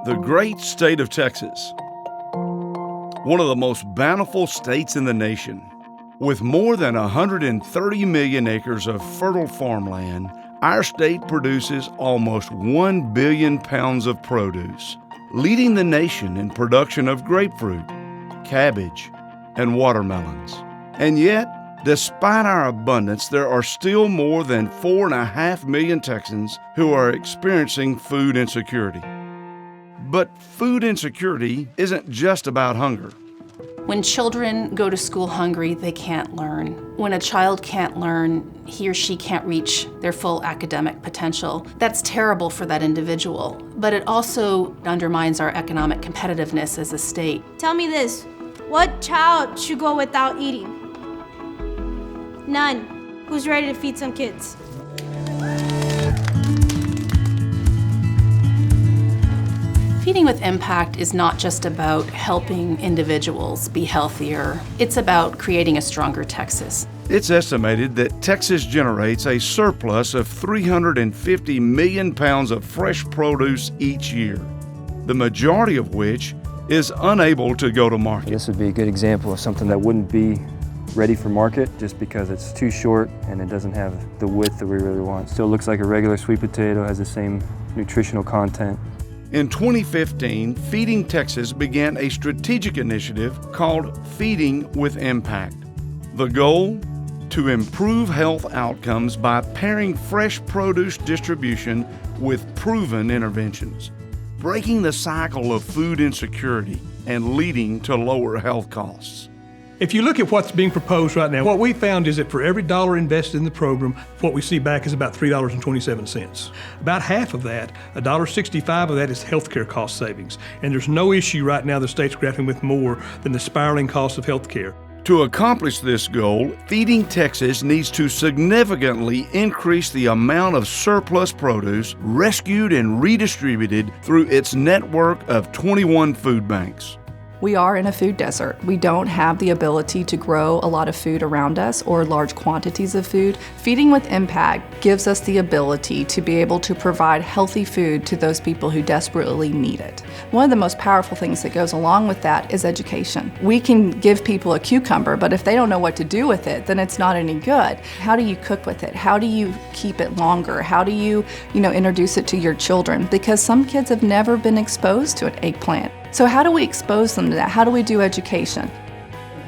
The great state of Texas, one of the most bountiful states in the nation. With more than 130 million acres of fertile farmland, our state produces almost 1 billion pounds of produce, leading the nation in production of grapefruit, cabbage, and watermelons. And yet, despite our abundance, there are still more than 4.5 million Texans who are experiencing food insecurity. But food insecurity isn't just about hunger. When children go to school hungry, they can't learn. When a child can't learn, he or she can't reach their full academic potential. That's terrible for that individual, but it also undermines our economic competitiveness as a state. Tell me this, what child should go without eating? None. Who's ready to feed some kids? Feeding with Impact is not just about helping individuals be healthier. It's about creating a stronger Texas. It's estimated that Texas generates a surplus of 350 million pounds of fresh produce each year, the majority of which is unable to go to market. This would be a good example of something that wouldn't be ready for market just because it's too short and it doesn't have the width that we really want. Still looks like a regular sweet potato, has the same nutritional content. In 2015, Feeding Texas began a strategic initiative called Feeding with Impact. The goal? To improve health outcomes by pairing fresh produce distribution with proven interventions, breaking the cycle of food insecurity and leading to lower health costs. If you look at what's being proposed right now, what we found is that for every dollar invested in the program, what we see back is about $3.27. About half of that, $1.65 of that is healthcare cost savings. And there's no issue right now the state's grappling with more than the spiraling cost of healthcare. To accomplish this goal, Feeding Texas needs to significantly increase the amount of surplus produce rescued and redistributed through its network of 21 food banks. We are in a food desert. We don't have the ability to grow a lot of food around us or large quantities of food. Feeding with Impact gives us the ability to be able to provide healthy food to those people who desperately need it. One of the most powerful things that goes along with that is education. We can give people a cucumber, but if they don't know what to do with it, then it's not any good. How do you cook with it? How do you keep it longer? How do you introduce it to your children? Because some kids have never been exposed to an eggplant. So how do we expose them to that? How do we do education?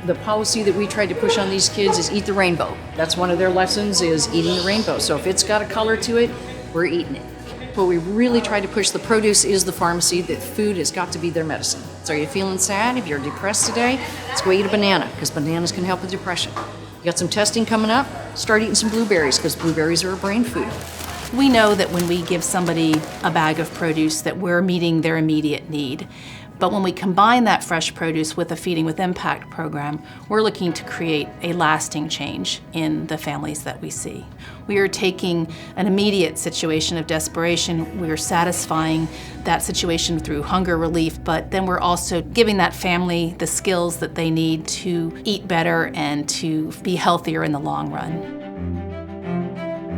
The policy that we try to push on these kids is eat the rainbow. That's one of their lessons, is eating the rainbow. So if it's got a color to it, we're eating it. What we really try to push the produce is the pharmacy, that food has got to be their medicine. So are you feeling sad? If you're depressed today, let's go eat a banana, because bananas can help with depression. You got some testing coming up? Start eating some blueberries, because blueberries are a brain food. We know that when we give somebody a bag of produce that we're meeting their immediate need. But when we combine that fresh produce with a Feeding with Impact program, we're looking to create a lasting change in the families that we see. We are taking an immediate situation of desperation, we are satisfying that situation through hunger relief, but then we're also giving that family the skills that they need to eat better and to be healthier in the long run.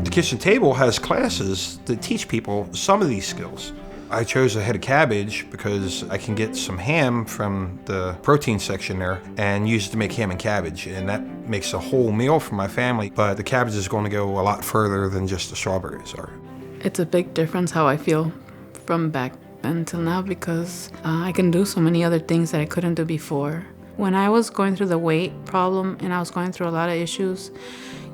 The kitchen table has classes that teach people some of these skills. I chose a head of cabbage because I can get some ham from the protein section there and use it to make ham and cabbage, and that makes a whole meal for my family. But the cabbage is going to go a lot further than just the strawberries are. It's a big difference how I feel from back then till now, because I can do so many other things that I couldn't do before. When I was going through the weight problem and I was going through a lot of issues,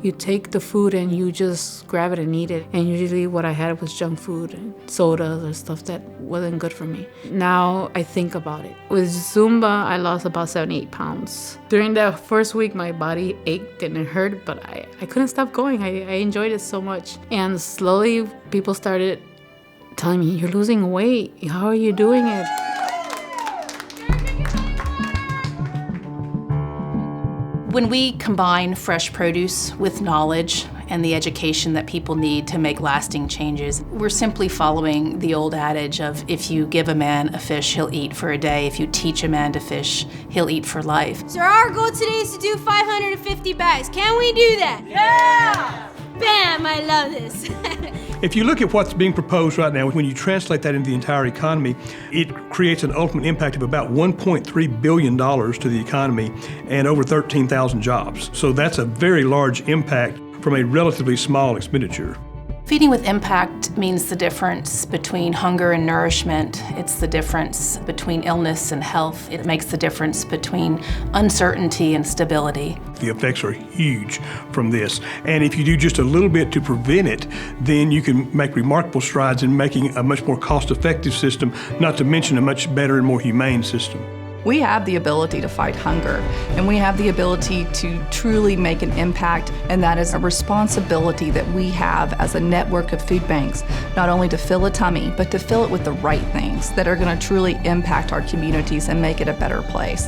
you take the food and you just grab it and eat it. And usually what I had was junk food and sodas or stuff that wasn't good for me. Now I think about it. With Zumba, I lost about 78 pounds. During that first week, my body ached and it hurt, but I couldn't stop going. I enjoyed it so much. And slowly people started telling me, "You're losing weight. How are you doing it?" When we combine fresh produce with knowledge and the education that people need to make lasting changes, we're simply following the old adage of, if you give a man a fish, he'll eat for a day. If you teach a man to fish, he'll eat for life. So our goal today is to do 550 bags. Can we do that? Yeah! Bam! I love this. If you look at what's being proposed right now, when you translate that into the entire economy, it creates an ultimate impact of about $1.3 billion to the economy and over 13,000 jobs. So that's a very large impact from a relatively small expenditure. Feeding with impact means the difference between hunger and nourishment. It's the difference between illness and health. It makes the difference between uncertainty and stability. The effects are huge from this. And if you do just a little bit to prevent it, then you can make remarkable strides in making a much more cost-effective system, not to mention a much better and more humane system. We have the ability to fight hunger, and we have the ability to truly make an impact, and that is a responsibility that we have as a network of food banks, not only to fill a tummy, but to fill it with the right things that are going to truly impact our communities and make it a better place.